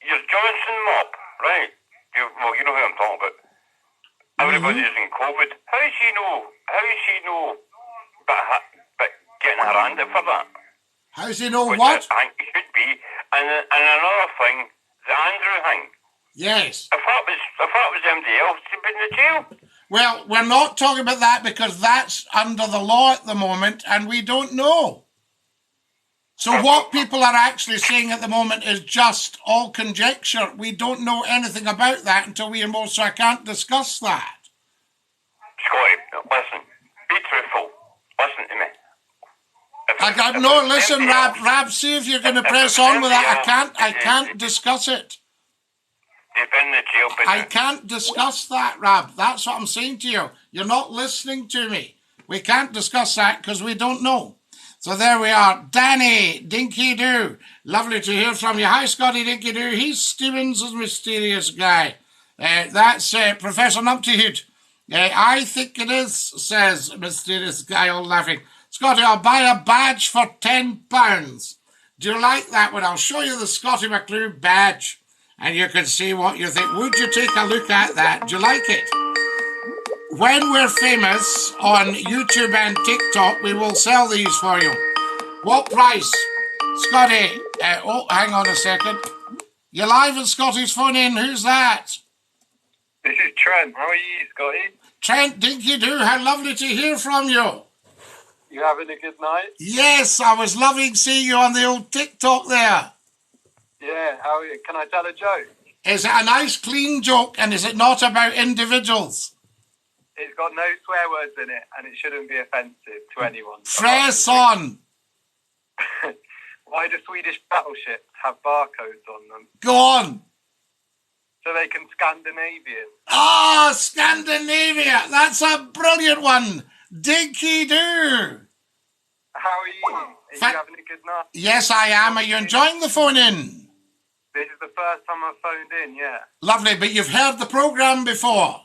Your Johnson mob, right? You know who I'm talking about. Everybody's in COVID. How does she know? But getting her hand for that. How does he know Which what? I think it should be. And another thing, the Andrew thing. Yes. If that was MD else, he'd be in the jail. Well, we're not talking about that because that's under the law at the moment, and we don't know. So what people are actually saying at the moment is just all conjecture. We don't know anything about that until we are more, so I can't discuss that. No, listen, Rab, see if you're going to press on with that. I can't discuss it. I can't discuss that, Rab. That's what I'm saying to you. You're not listening to me. We can't discuss that because we don't know. So there we are. Danny, Dinky Doo. Lovely to hear from you. Hi, Scotty Dinky Doo. He's Stevens' mysterious guy. That's Professor Numptyhood. I think it is, says mysterious guy, all laughing. Scotty, I'll buy a badge for £10. Do you like that one? I'll show you the Scotty McClue badge and you can see what you think. Would you take a look at that? Do you like it? When we're famous on YouTube and TikTok, we will sell these for you. What price? Scotty, hang on a second. You're live at Scotty's phone in. Who's that? This is Trent. How are you, Scotty? Trent, Dinky Doo, how lovely to hear from you. You having a good night? Yes, I was loving seeing you on the old TikTok there. Yeah, how are you? Can I tell a joke? Is it a nice, clean joke, and is it not about individuals? It's got no swear words in it, and it shouldn't be offensive to anyone. Press on. Why do Swedish battleships have barcodes on them? Go on. So they can Scandinavian. Oh, Scandinavia. That's a brilliant one. Dinky Doo. How are you? Are you having a good night? Yes, I am. Are you enjoying the phone in? This is the first time I've phoned in, yeah. Lovely, but you've heard the programme before?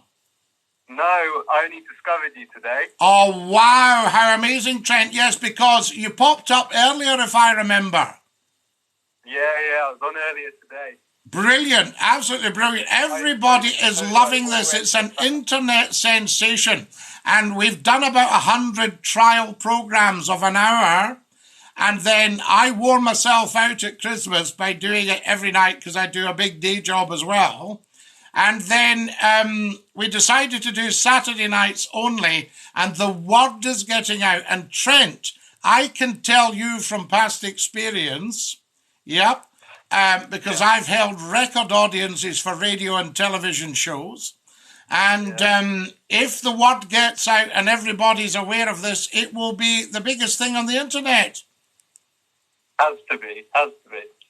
No, I only discovered you today. Oh, wow. How amazing, Trent. Yes, because you popped up earlier, if I remember. Yeah, I was on earlier today. Brilliant. Absolutely brilliant. Everybody is loving this. It's an internet sensation. And we've done about 100 trial programmes of an hour. And then I wore myself out at Christmas by doing it every night because I do a big day job as well. And then we decided to do Saturday nights only, and the word is getting out. And Trent, I can tell you from past experience, because I've held record audiences for radio and television shows. And if the word gets out and everybody's aware of this, it will be the biggest thing on the internet. Has to be.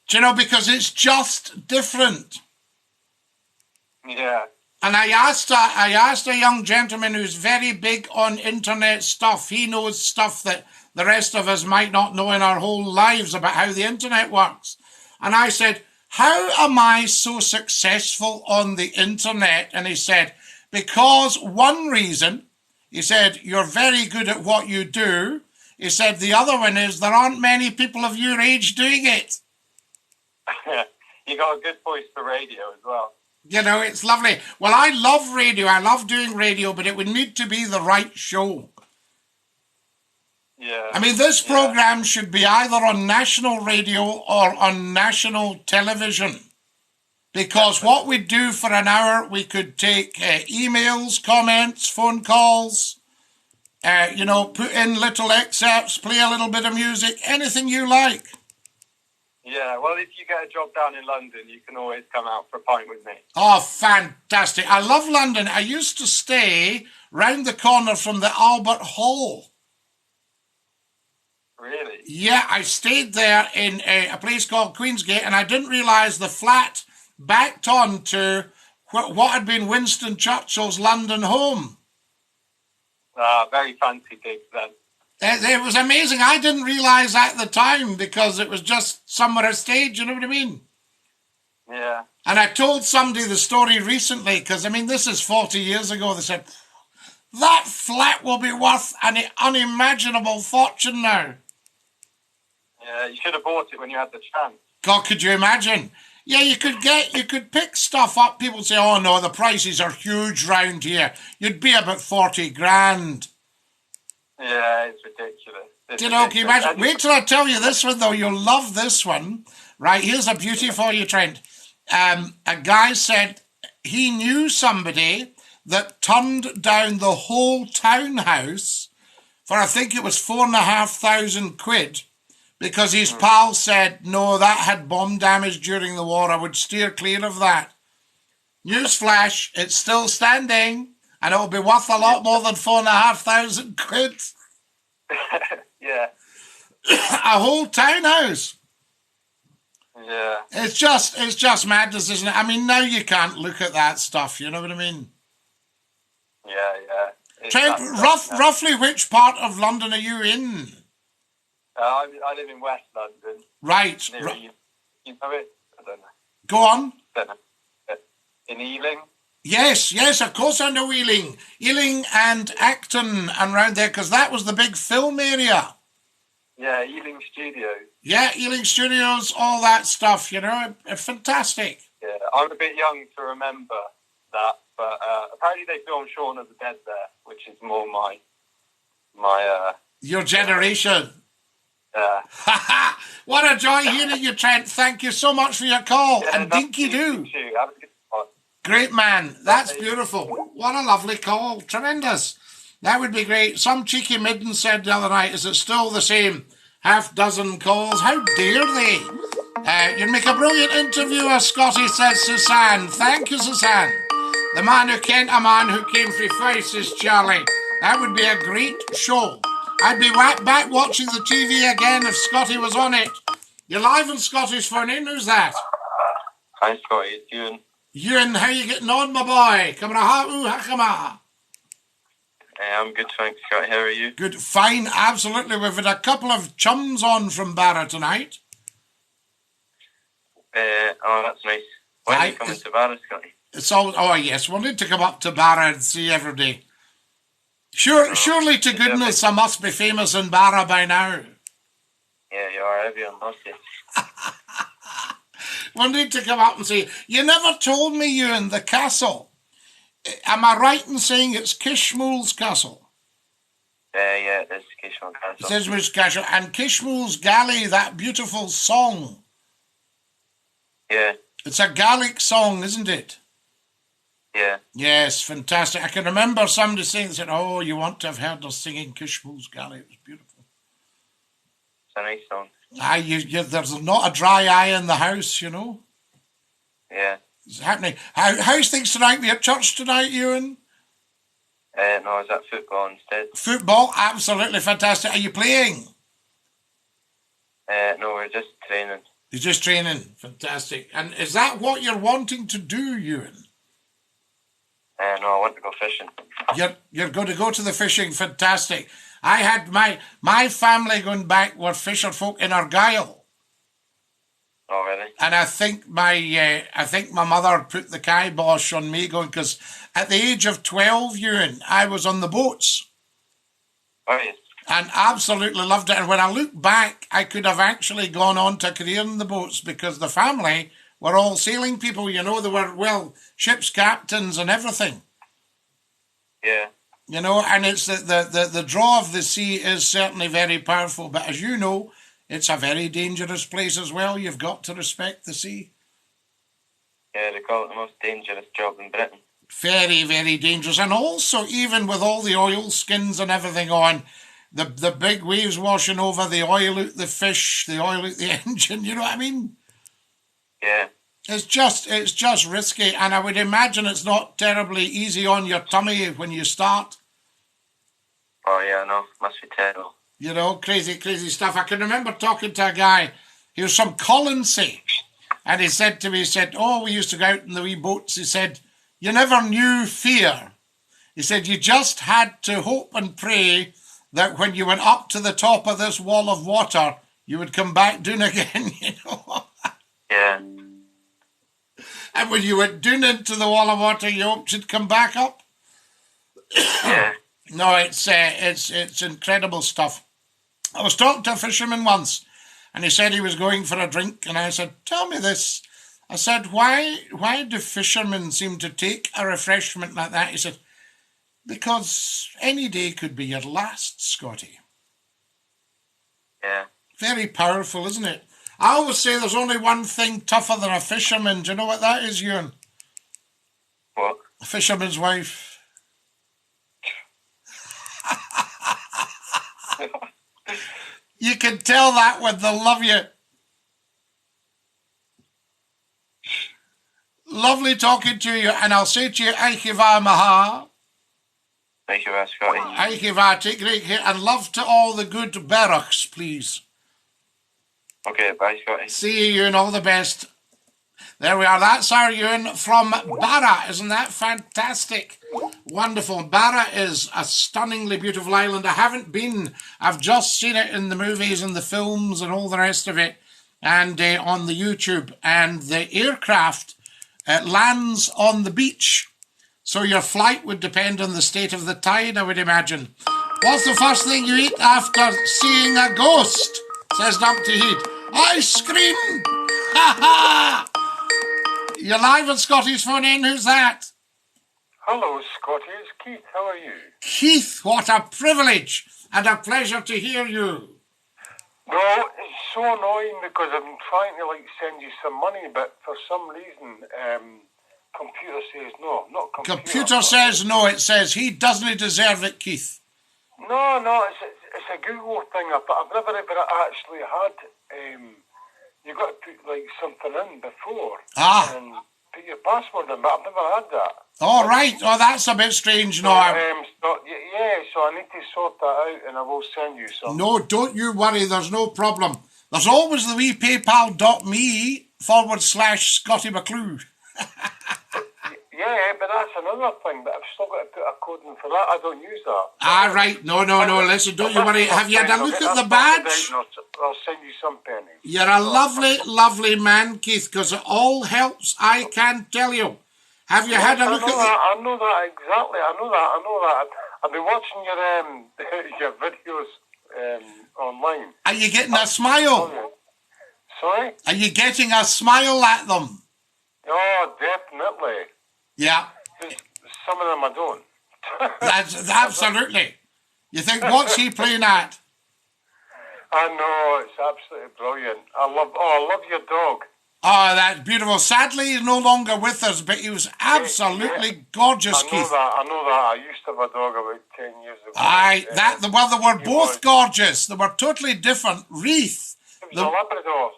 Do you know, because it's just different. Yeah. And I asked a young gentleman who's very big on internet stuff. He knows stuff that the rest of us might not know in our whole lives about how the internet works. And I said, how am I so successful on the internet? And he said, because one reason, he said, you're very good at what you do. He said, the other one is there aren't many people of your age doing it. You got a good voice for radio as well. You know, it's lovely. Well, I love radio. I love doing radio, but it would need to be the right show. Yeah. I mean, this program should be either on national radio or on national television. Because what we do for an hour, we could take emails, comments, phone calls, put in little excerpts, play a little bit of music, anything you like. Yeah, well, if you get a job down in London, you can always come out for a pint with me. Oh, fantastic. I love London. I used to stay round the corner from the Albert Hall. Really? Yeah, I stayed there in a place called Queensgate, and I didn't realise the flat backed on to what had been Winston Churchill's London home. Very fancy digs then. It was amazing. I didn't realise at the time because it was just somewhere I stayed, you know what I mean? Yeah. And I told somebody the story recently because, I mean, this is 40 years ago. They said, that flat will be worth an unimaginable fortune now. Yeah, you should have bought it when you had the chance. God, could you imagine? Yeah, you could pick stuff up. People say, oh no, the prices are huge round here. You'd be about 40 grand. Yeah, it's ridiculous. Can you imagine? Wait till I tell you this one, though. You'll love this one. Right, here's a beauty for you, Trent. A guy said he knew somebody that turned down the whole townhouse for, I think it was £4,500 because his pal said, no, that had bomb damage during the war. I would steer clear of that. Newsflash, it's still standing. And it'll be worth a lot more than £4,500. Yeah. A whole townhouse. Yeah. It's just madness, isn't it? I mean, now you can't look at that stuff, you know what I mean? Yeah. Trent, roughly which part of London are you in? I live in West London. Right. You know it? I don't know. Go on. Don't know. In Ealing? Yes, of course I know Ealing. Ealing and Acton and round there, because that was the big film area. Yeah, Ealing Studios. Yeah, Ealing Studios, all that stuff, you know, fantastic. Yeah, I'm a bit young to remember that, but apparently they filmed Shaun of the Dead there, which is more my your generation. Yeah. What a joy hearing you, Trent. Thank you so much for your call. Yeah, and dinky do. Have a good one. Great man. That's beautiful. What a lovely call. Tremendous. That would be great. Some cheeky midden said the other night, is it still the same? Half dozen calls. How dare they? You'd make a brilliant interviewer, Scotty, says Susanne. Thank you, Susanne. The man who kent a man who came from Fife, says Charlie. That would be a great show. I'd be back watching the TV again if Scotty was on it. You're live on Scotty's phone in. Who's that? Hi, Scotty. It's Ewan. Ewan, how you getting on, my boy? Come on, hakama. I'm good, thanks, Scotty. How are you? Good, fine, absolutely. We've had a couple of chums on from Barra tonight. Oh, that's nice. When are you coming to Barra, Scotty? It's all. Oh yes, we'll need to come up to Barra and see every day. Surely to goodness I must be famous in Barra by now. Yeah, you are. Everyone loves you. We'll need to come up and see. You never told me, Ewan, the castle. Am I right in saying it's Kishmool's castle? Yeah, it is Kishmool's castle. It is Kishmool's castle. And Kishmool's Galley, that beautiful song. Yeah. It's a Gaelic song, isn't it? Yeah. Yes, fantastic. I can remember somebody saying, they said, oh, you want to have heard us singing Kishmool's Galley. It was beautiful. It's a nice song. There's not a dry eye in the house, you know. Yeah. It's happening. How's things tonight? We at church tonight, Ewan? No, I was at football instead. Football? Absolutely fantastic. Are you playing? No, we're just training. You're just training. Fantastic. And is that what you're wanting to do, Ewan? No, I want to go fishing. You're going to go to the fishing. Fantastic. I had my family going back were fisher folk in Argyll. Oh, really? And I think my mother put the kibosh on me going, because at the age of 12, Ewan, I was on the boats. Oh, yes. And absolutely loved it. And when I look back, I could have actually gone on to a career in the boats because the family were all sailing people, you know. They were, well, ship's captains and everything. Yeah. You know, and it's the draw of the sea is certainly very powerful. But as you know, it's a very dangerous place as well. You've got to respect the sea. Yeah, they call it the most dangerous job in Britain. Very, very dangerous. And also, even with all the oil skins and everything on, the big waves washing over, the oil out the fish, the oil out the engine, you know what I mean? Yeah. It's just risky, and I would imagine it's not terribly easy on your tummy when you start. Oh, yeah, no, must be terrible. You know, crazy, crazy stuff. I can remember talking to a guy, he was from Colonsay, and he said to me, he said, oh, we used to go out in the wee boats. He said, you never knew fear. He said, you just had to hope and pray that when you went up to the top of this wall of water, you would come back down again, you know. Yeah. And when you went down into the wall of water, you hoped you'd come back up. Yeah. No, it's incredible stuff. I was talking to a fisherman once, and he said he was going for a drink, and I said, tell me this. I said, why do fishermen seem to take a refreshment like that? He said, because any day could be your last, Scotty. Yeah. Very powerful, isn't it? I always say there's only one thing tougher than a fisherman. Do you know what that is, Ewan? What? A fisherman's wife. You can tell that when they love you. Lovely talking to you, and I'll say to you, Aikiva Maha. Thank you, Scotty. Aikiva, take great care, and love to all the good barracks, please. Okay, bye, Scotty. See you, Ewan. All the best. There we are. That's our Ewan from Barra. Isn't that fantastic? Wonderful. Barra is a stunningly beautiful island. I haven't been. I've just seen it in the movies and the films and all the rest of it, and on the YouTube. And the aircraft lands on the beach. So your flight would depend on the state of the tide, I would imagine. What's the first thing you eat after seeing a ghost? Says Dumpty Heat. Ice cream! Ha ha! You're live on Scotty's Phone In. Who's that? Hello, Scotty. It's Keith. How are you? Keith, what a privilege and a pleasure to hear you. No, it's so annoying because I'm trying to send you some money, but for some reason, computer says no. Not computer. Computer says no. It says he doesn't deserve it, Keith. No, it's a Google thing. But I've never ever actually had. You got to put something in before and put your password in, but I've never had that. Oh right. Oh, that's a bit strange. No. So I need to sort that out, and I will send you some. No, don't you worry. There's no problem. There's always the wee PayPal.me/Scotty McClue. Yeah, but that's another thing. But I've still got to put a code in for that. I don't use that. Right. No. Listen, don't you worry. Have you had a look at the badge? I'll send you some pennies. You're a lovely, lovely man, Keith, because it all helps, I can tell you. Have you had a look at the... I know that, exactly. I know that. I've been watching your videos online. Are you getting a smile? Sorry? Are you getting a smile at them? Oh, definitely. Yeah. Some of them I don't. That's absolutely. You think, what's he playing at? I know, it's absolutely brilliant. I love your dog. Oh, that's beautiful. Sadly, he's no longer with us, but he was absolutely gorgeous, Keith. I know that. I used to have a dog about 10 years ago. They were both gorgeous. They were totally different. Wreath. It was a Labrador.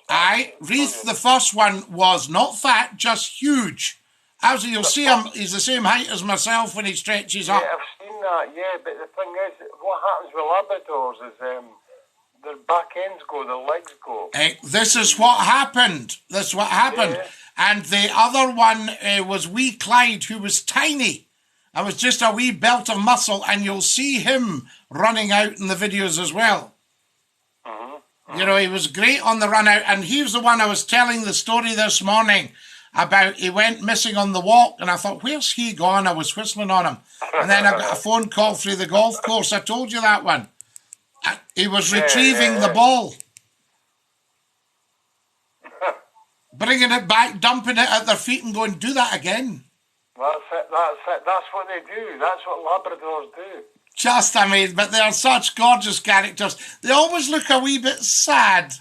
Wreath, the first one, was not fat, just huge. As you'll see him, he's the same height as myself when he stretches up. Yeah, I've seen that, but the thing is, what happens with Labradors is their back ends go, their legs go. This is what happened. Yeah. And the other one was wee Clyde, who was tiny. It was just a wee belt of muscle, and you'll see him running out in the videos as well. You know, he was great on the run out, and he was the one I was telling the story this morning about. He went missing on the walk, and I thought, where's he gone? I was whistling on him. And then I got a phone call through the golf course. I told you that one. He was retrieving the ball. Bringing it back, dumping it at their feet and going, do that again. That's it. That's what they do. That's what Labradors do. Just amazing. But they are such gorgeous characters. They always look a wee bit sad.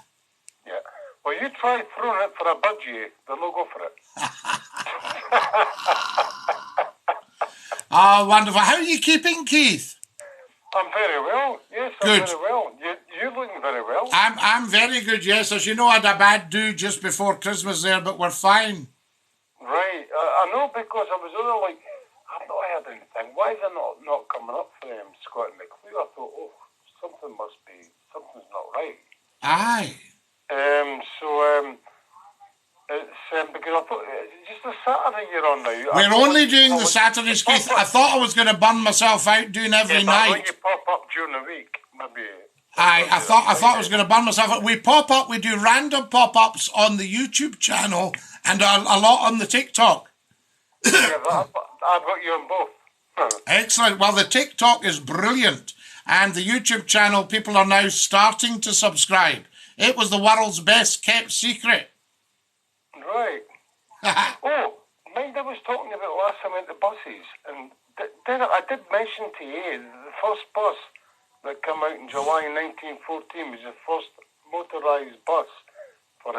Yeah. Well, you try throwing it for a budgie, they'll not go for it. Oh, wonderful. How are you keeping, Keith? I'm very well. Yes, I'm very well. You're looking very well. I'm very good, yes. As you know, I had a bad do just before Christmas there, but we're fine. Right. I know, because I was only I've not heard anything. Why is it not coming up for Scott and McClue? I thought, something's not right. Aye. It's because I thought it's just a Saturday you're on now. We're only doing the Saturdays, Keith. I thought I was going to burn myself out doing every night. When you pop up during the week, maybe. I thought I was going to burn myself out. We pop up. We do random pop-ups on the YouTube channel and a lot on the TikTok. Yeah, I've got you on both. Excellent. Well, the TikTok is brilliant, and the YouTube channel, people are now starting to subscribe. It was the world's best kept secret. Right. Mind I was talking about last time at the buses, and I did mention to you the first bus that came out in July 1914 was the first motorised bus for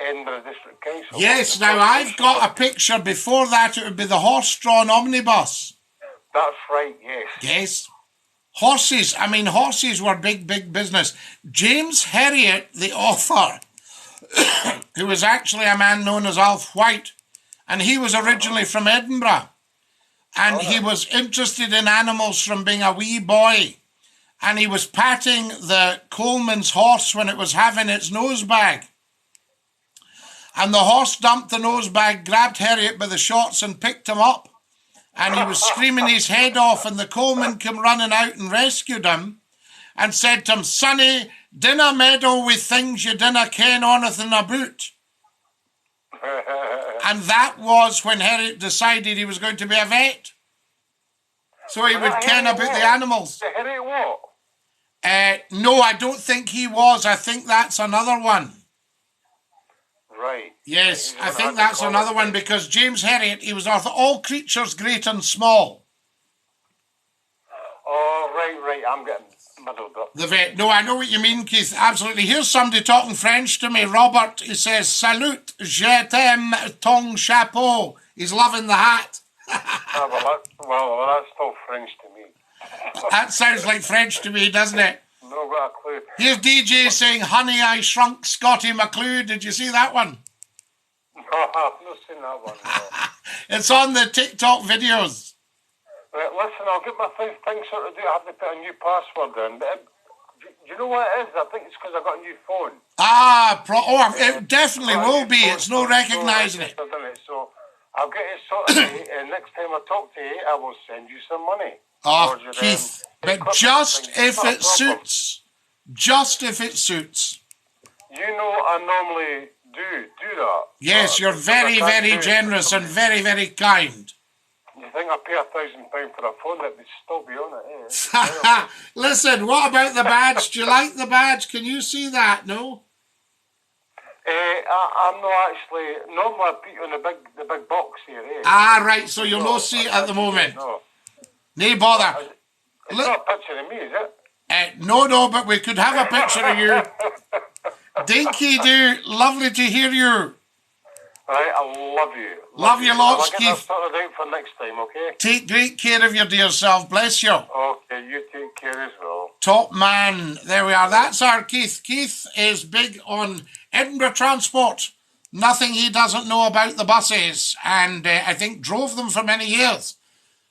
Edinburgh District Council. Yes, now I've got a picture. Before that, it would be the horse-drawn omnibus. That's right, yes. Yes. Horses were big, big business. James Herriot, the author, who was actually a man known as Alf White, and he was originally from Edinburgh, and he was interested in animals from being a wee boy, and he was patting the Coleman's horse when it was having its nose bag. And the horse dumped the nose bag, grabbed Harriet by the shorts and picked him up. And he was screaming his head off, and the Coleman came running out and rescued him and said to him, "Sonny, dinna meddle with things you dinna ken anything about." And that was when Harriet decided he was going to be a vet. So he would ken about the animals. Harriet what? No, I don't think he was. I think that's another one. Right. Yes, I think that's another one, because James Herriot, he was author All Creatures Great and Small. Oh, right. I'm getting muddled up. The vet. No, I know what you mean, Keith. Absolutely. Here's somebody talking French to me. Robert, he says, "Salut, je t'aime ton chapeau." He's loving the hat. well, that's still French to me. That sounds like French to me, doesn't it? No, got a clue. Here's DJ saying, "Honey, I Shrunk Scotty McClue." Did you see that one? No, I've not seen that one. No. It's on the TikTok videos. Right, listen, I'll get my thing sorted out. I have to put a new password in. But do you know what it is? I think it's because I got a new phone. It definitely will be. It's no recognising it. So I'll get it sorted out, and next time I talk to you, I will send you some money. Oh, Keith, but just if it suits. Just if it suits. You know I normally do that. Yes, you're very, very generous and very, very kind. You think I pay £1,000 for a phone that would still be on it, eh? Listen, what about the badge? Do you like the badge? Can you see that? No? I'm not actually... Normally I put you on the big box here, eh? Ah, right, so you'll not see it at the moment. No bother. It's not a picture of me, is it? No, but we could have a picture of you. Dinky do, lovely to hear you. Right, I love you. Love you lots, Keith. I'll get that sorted out for next time, okay? Take great care of your dear self. Bless you. Okay, you take care as well. Top man. There we are. That's our Keith. Keith is big on Edinburgh transport. Nothing he doesn't know about the buses. And I think drove them for many years.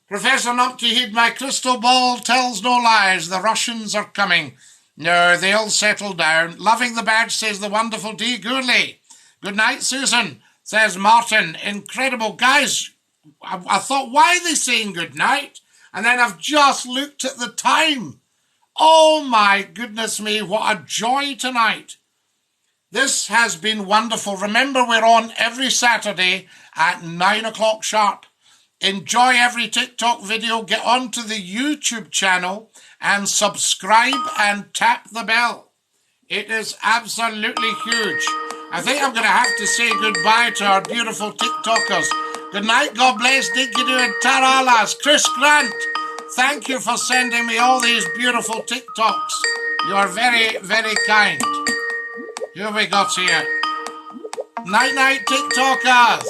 Professor Numpty, my crystal ball tells no lies. The Russians are coming. No, they'll settle down. Loving the badge, says the wonderful D. Gourley. Good night, Susan, says Martin. Incredible. Guys, I thought, why are they saying good night? And then I've just looked at the time. Oh, my goodness me, what a joy tonight. This has been wonderful. Remember, we're on every Saturday at 9 o'clock sharp. Enjoy every TikTok video. Get onto the YouTube channel and subscribe and tap the bell. It is absolutely huge. I think I'm going to have to say goodbye to our beautiful TikTokers. Good night, God bless, Dinky Doo and Taralas. Chris Grant, thank you for sending me all these beautiful TikToks. You are very, very kind. Who have we got here? Night, night, TikTokers.